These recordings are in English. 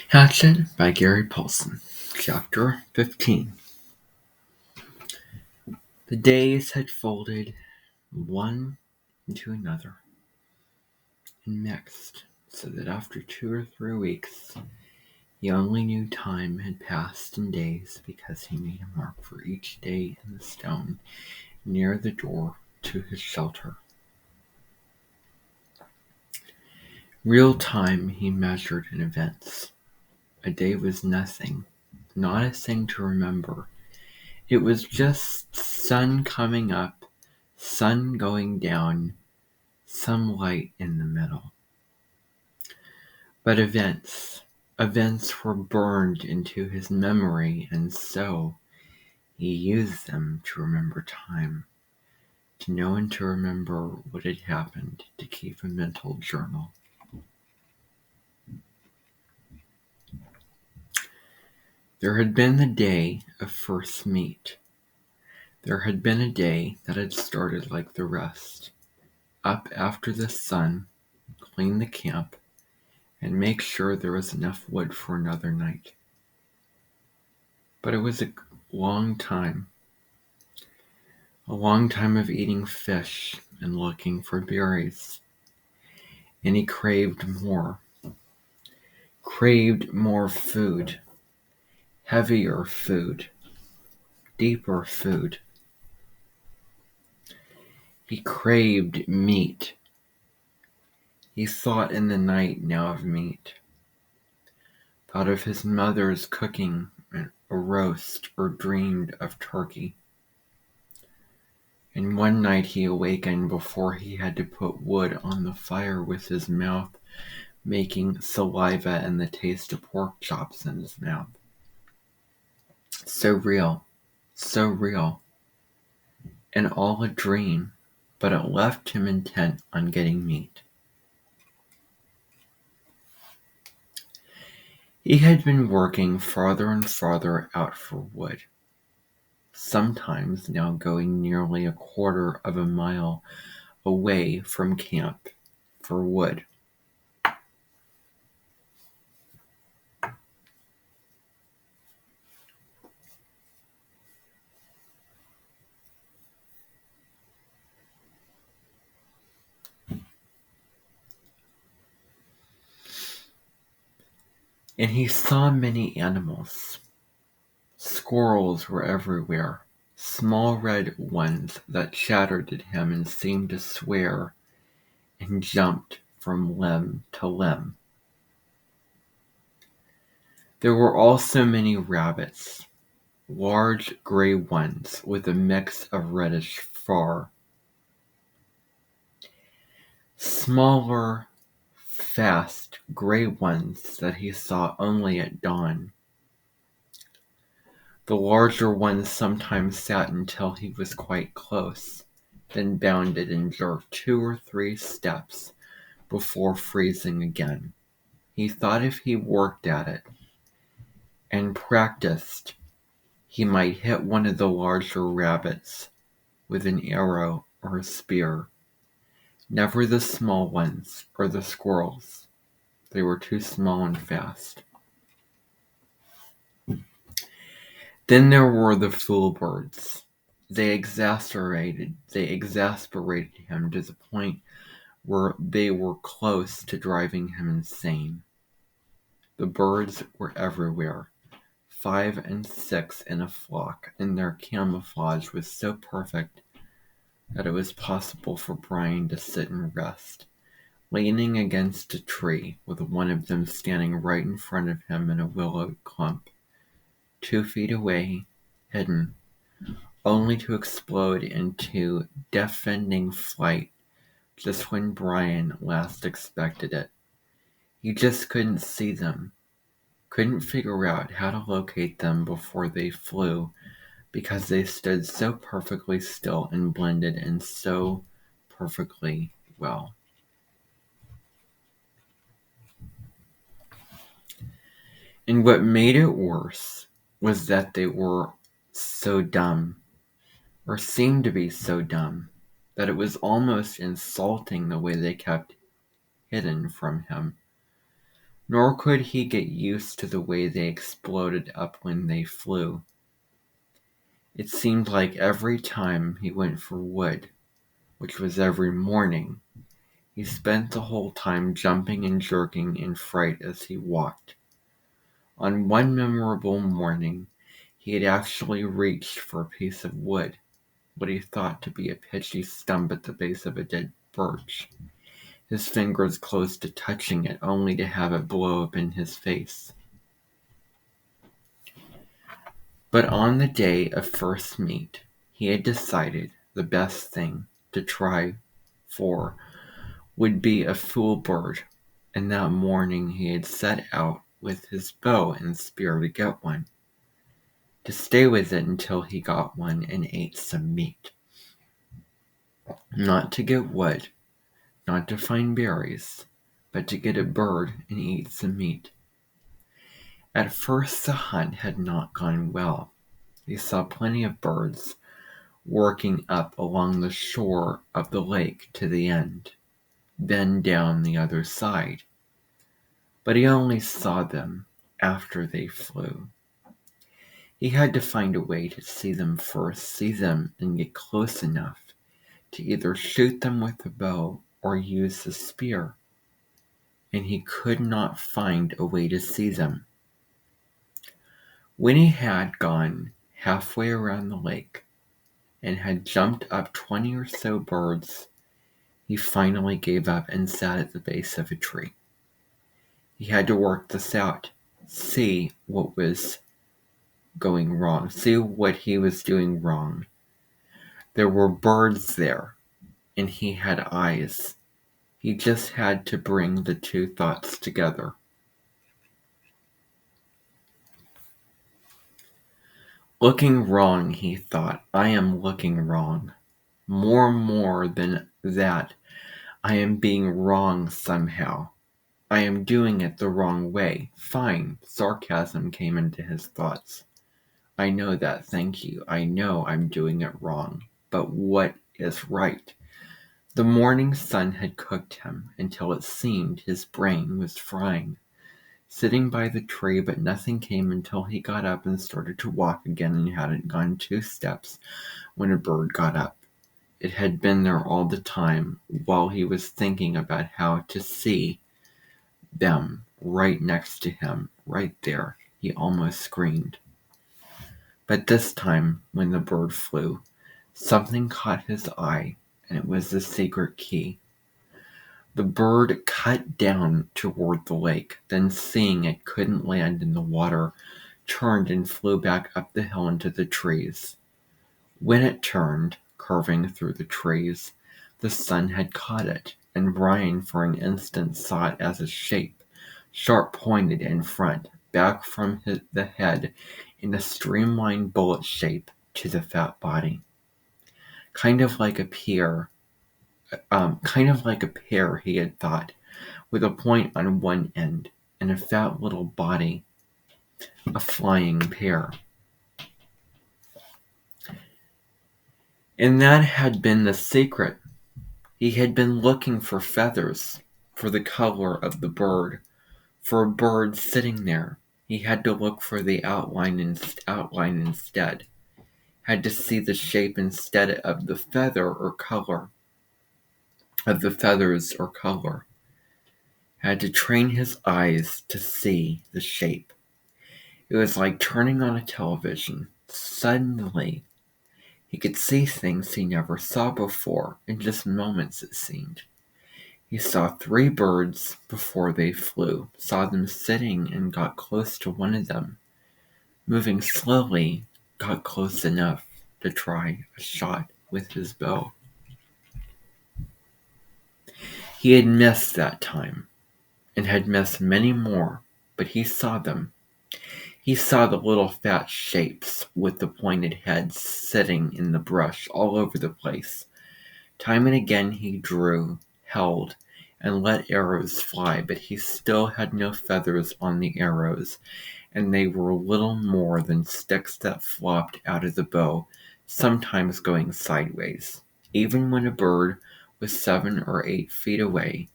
Hatchet by Paulson. Chapter 15. The days had folded one into another and mixed, so that after 2 or 3 weeks he only knew time had passed in days because he made a mark for each day in the stone near the door to his shelter. Real time he measured in events. A day was nothing, not a thing to remember. It was just sun coming up, sun going down, some light in the middle. But events were burned into his memory, and so he used them to remember time, to know and to remember what had happened, to keep a mental journal. There had been the day of first meet. There had been a day that had started like the rest. Up after the sun, clean the camp, and make sure there was enough wood for another night. But it was a long time of eating fish and looking for berries, and he craved more food, heavier food, deeper food. He craved meat. He thought in the night now of meat, thought of his mother's cooking a roast, or dreamed of turkey. And one night he awakened before he had to put wood on the fire with his mouth making saliva and the taste of pork chops in his mouth. So real, and all a dream, but it left him intent on getting meat. He had been working farther and farther out for wood, sometimes now going nearly a quarter of a mile away from camp for wood. And he saw many animals. Squirrels were everywhere, small red ones that chattered at him and seemed to swear and jumped from limb to limb. There were also many rabbits, large gray ones with a mix of reddish fur. Smaller, fast gray ones that he saw only at dawn. The larger ones sometimes sat until he was quite close, then bounded and jerked 2 or 3 steps before freezing again. He thought if he worked at it and practiced, he might hit one of the larger rabbits with an arrow or a spear. Never the small ones or the squirrels. They were too small and fast. Then there were the fool birds. They exasperated him to the point where they were close to driving him insane. The birds were everywhere, 5 and 6 in a flock, and their camouflage was so perfect that it was possible for Brian to sit and rest, leaning against a tree, with one of them standing right in front of him in a willow clump, 2 feet away, hidden, only to explode into deafening flight just when Brian last expected it. He just couldn't see them, couldn't figure out how to locate them before they flew, because they stood so perfectly still and blended in so perfectly well. And what made it worse was that they were so dumb, or seemed to be so dumb, that it was almost insulting the way they kept hidden from him. nor could he get used to the way they exploded up when they flew. It seemed like every time he went for wood, which was every morning, he spent the whole time jumping and jerking in fright as he walked. On one memorable morning, he had actually reached for a piece of wood, what he thought to be a pitchy stump at the base of a dead birch. His fingers close to touching it, only to have it blow up in his face. But on the day of first meet, he had decided the best thing to try for would be a fool bird, and that morning he had set out with his bow and spear to get one, to stay with it until he got one and ate some meat. Not to get wood, not to find berries, but to get a bird and eat some meat. At first the hunt had not gone well. He saw plenty of birds working up along the shore of the lake to the end, then down the other side. But he only saw them after they flew. He had to find a way to see them first, see them and get close enough to either shoot them with a bow or use the spear. And he could not find a way to see them. When he had gone halfway around the lake and had jumped up 20 or so birds, he finally gave up and sat at the base of a tree. He had to work this out, see what was going wrong, see what he was doing wrong. There were birds there, and he had eyes. He just had to bring the two thoughts together. Looking wrong, he thought. I am looking wrong. More than that, I am being wrong somehow. I am doing it the wrong way. Fine. Sarcasm came into his thoughts. I know that, thank you. I know I'm doing it wrong. But what is right? The morning sun had cooked him until it seemed his brain was frying. Sitting by the tree, but nothing came until he got up and started to walk again and hadn't gone 2 steps when a bird got up. It had been there all the time while he was thinking about how to see them right next to him, right there. He almost screamed. But this time, when the bird flew, something caught his eye, and it was the secret key. The bird cut down toward the lake, then seeing it couldn't land in the water, turned and flew back up the hill into the trees. When it turned, curving through the trees, the sun had caught it, and Brian for an instant saw it as a shape, sharp-pointed in front, back from the head in a streamlined bullet shape to the fat body. Kind of like a pear, he had thought, with a point on one end and a fat little body, a flying pear. And that had been the secret. He had been looking for feathers, for the color of the bird, for a bird sitting there. He had to look for the outline instead. Had to see the shape instead of the feather or color. Of the feathers or color. Had to train his eyes to see the shape. It was like turning on a television. Suddenly, he could see things he never saw before, in just moments it seemed. He saw 3 birds before they flew, saw them sitting and got close to one of them. Moving slowly, got close enough to try a shot with his bow. He had missed that time, and had missed many more, but he saw them. He saw the little fat shapes with the pointed heads sitting in the brush all over the place. Time and again he drew, held, and let arrows fly, but he still had no feathers on the arrows, and they were little more than sticks that flopped out of the bow, sometimes going sideways. Even when a bird was 7 or 8 feet away,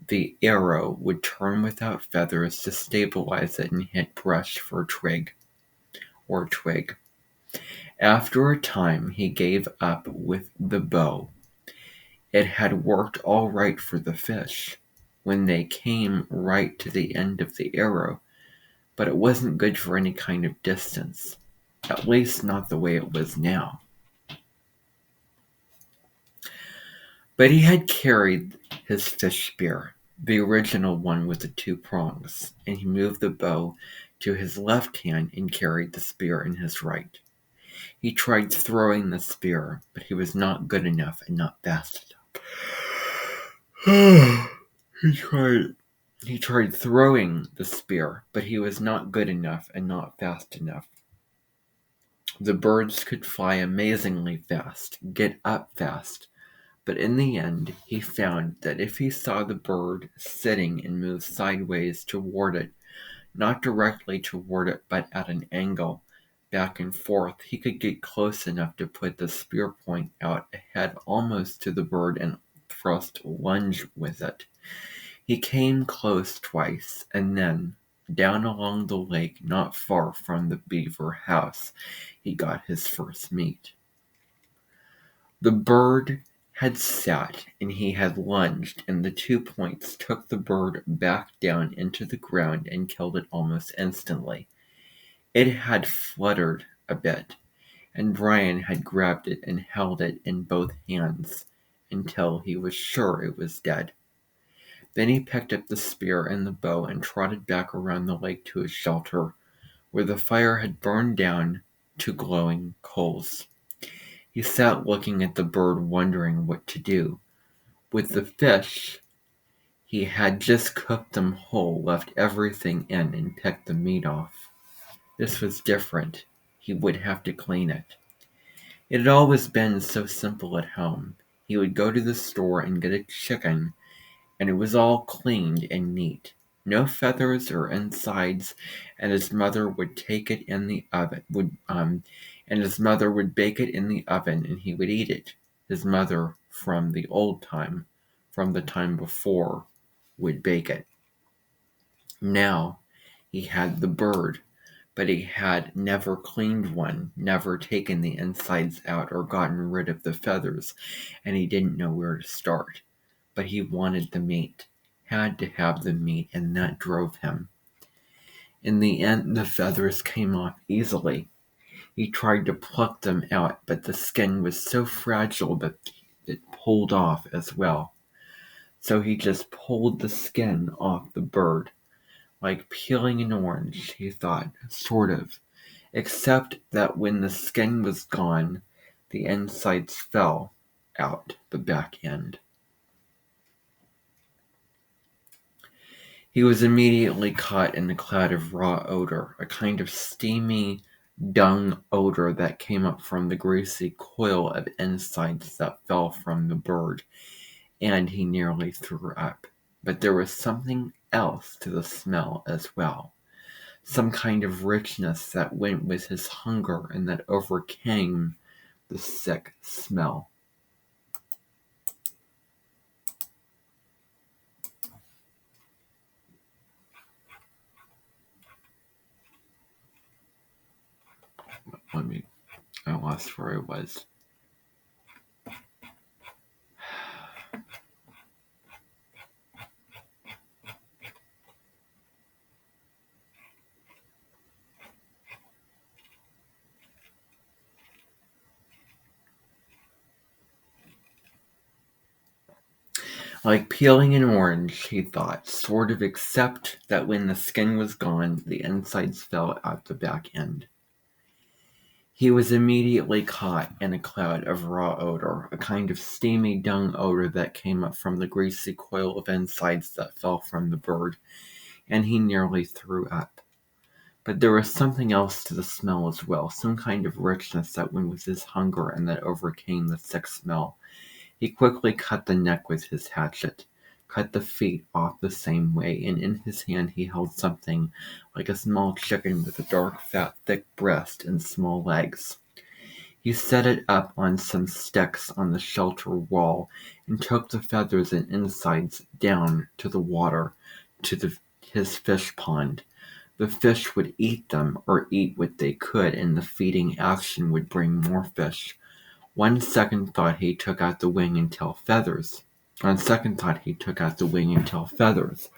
the arrow would turn without feathers to stabilize it and hit brush for twig. After a time, he gave up with the bow. It had worked all right for the fish when they came right to the end of the arrow, but it wasn't good for any kind of distance, at least not the way it was now. But he had carried his fish spear, the original one with the 2 prongs, and he moved the bow to his left hand and carried the spear in his right. He tried throwing the spear, but he was not good enough and not fast enough. He tried throwing the spear, but he was not good enough and not fast enough. The birds could fly amazingly fast, get up fast, but in the end he found that if he saw the bird sitting and moved sideways toward it, not directly toward it but at an angle, back and forth, he could get close enough to put the spear point out ahead almost to the bird and thrust lunge with it. He came close twice, and then, down along the lake not far from the beaver house, he got his first meat. The bird had sat and he had lunged, and the 2 points took the bird back down into the ground and killed it almost instantly. It had fluttered a bit, and Brian had grabbed it and held it in both hands until he was sure it was dead. Then he picked up the spear and the bow and trotted back around the lake to his shelter, where the fire had burned down to glowing coals. He sat looking at the bird, wondering what to do. With the fish, he had just cooked them whole, left everything in, and picked the meat off. This was different. He would have to clean it. It had always been so simple at home. He would go to the store and get a chicken, and it was all cleaned and neat. No feathers or insides, and his mother would take it in the oven. And his mother would bake it in the oven, and he would eat it. His mother, from the time before, would bake it. Now he had the bird, but he had never cleaned one, never taken the insides out or gotten rid of the feathers, and he didn't know where to start. But he wanted the meat, had to have the meat, and that drove him. In the end, the feathers came off easily. He tried to pluck them out, but the skin was so fragile that it pulled off as well. So he just pulled the skin off the bird, like peeling an orange, he thought, sort of, except that when the skin was gone, the insides fell out the back end. He was immediately caught in a cloud of raw odor, a kind of steamy dung odor that came up from the greasy coil of insides that fell from the bird, and he nearly threw up. But there was something else to the smell as well, some kind of richness that went with his hunger and that overcame the sick smell. I lost where I was. Like peeling an orange, he thought, sort of, except that when the skin was gone, the insides fell out the back end. He was immediately caught in a cloud of raw odor, a kind of steamy dung odor that came up from the greasy coil of insides that fell from the bird, and he nearly threw up. But there was something else to the smell as well, some kind of richness that went with his hunger and that overcame the sick smell. He quickly cut the neck with his hatchet, cut the feet off the same way, and in his hand he held something like a small chicken with a dark, fat, thick breast and small legs. He set it up on some sticks on the shelter wall and took the feathers and insides down to the water, to his fish pond. The fish would eat them or eat what they could, and the feeding action would bring more fish. One second thought he took out the wing and tail feathers. On second thought he took out the wing and tail feathers,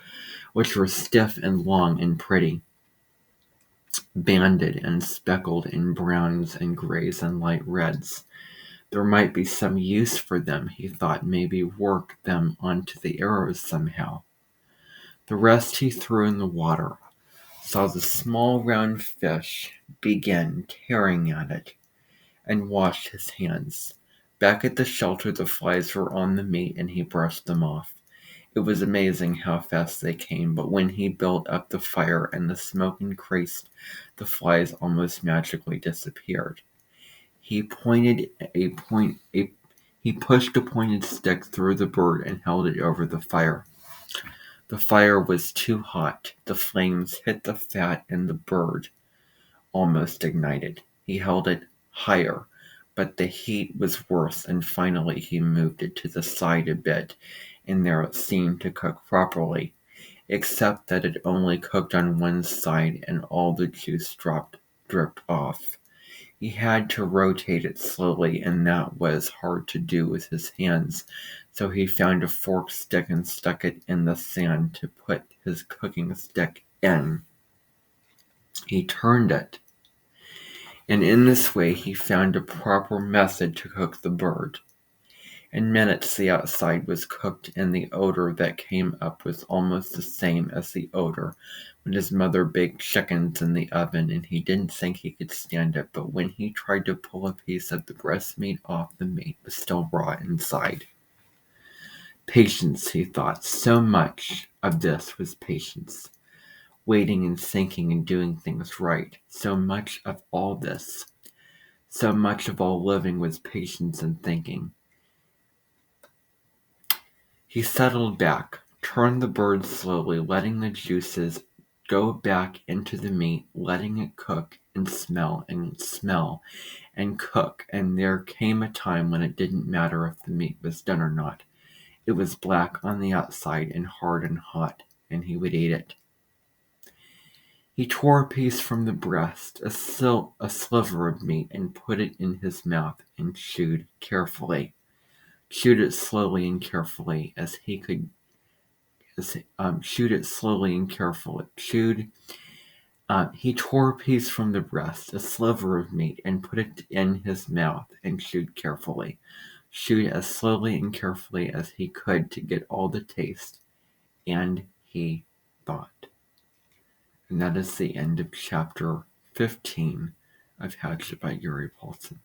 which were stiff and long and pretty, banded and speckled in browns and grays and light reds. There might be some use for them, he thought, maybe work them onto the arrows somehow. The rest he threw in the water, saw the small round fish begin tearing at it, and washed his hands. Back at the shelter the flies were on the meat and he brushed them off. It was amazing how fast they came, but when he built up the fire and the smoke increased, the flies almost magically disappeared. He pushed a pointed stick through the bird and held it over the fire. The fire was too hot. The flames hit the fat and the bird almost ignited. He held it higher, but the heat was worse, and finally he moved it to the side a bit, and there it seemed to cook properly, except that it only cooked on one side and all the juice dripped off. He had to rotate it slowly, and that was hard to do with his hands, so he found a forked stick and stuck it in the sand to put his cooking stick in. He turned it, and in this way he found a proper method to cook the bird. In minutes the outside was cooked, and the odor that came up was almost the same as the odor when his mother baked chickens in the oven, and he didn't think he could stand it, but when he tried to pull a piece of the breast meat off, the meat was still raw inside. Patience, he thought. So much of this was patience. Waiting and thinking and doing things right. So much of all this. So much of all living was patience and thinking. He settled back, turned the bird slowly, letting the juices go back into the meat, letting it cook and smell and cook, and there came a time when it didn't matter if the meat was done or not. It was black on the outside and hard and hot, and he would eat it. He tore a piece from the breast, a sliver of meat, and put it in his mouth and chewed carefully. Chewed it slowly and carefully as he could. Chewed it slowly and carefully. He tore a piece from the breast, a sliver of meat, and put it in his mouth and chewed carefully. Chewed as slowly and carefully as he could to get all the taste, and he thought. And that is the end of chapter 15 of Hatchet by Paulson.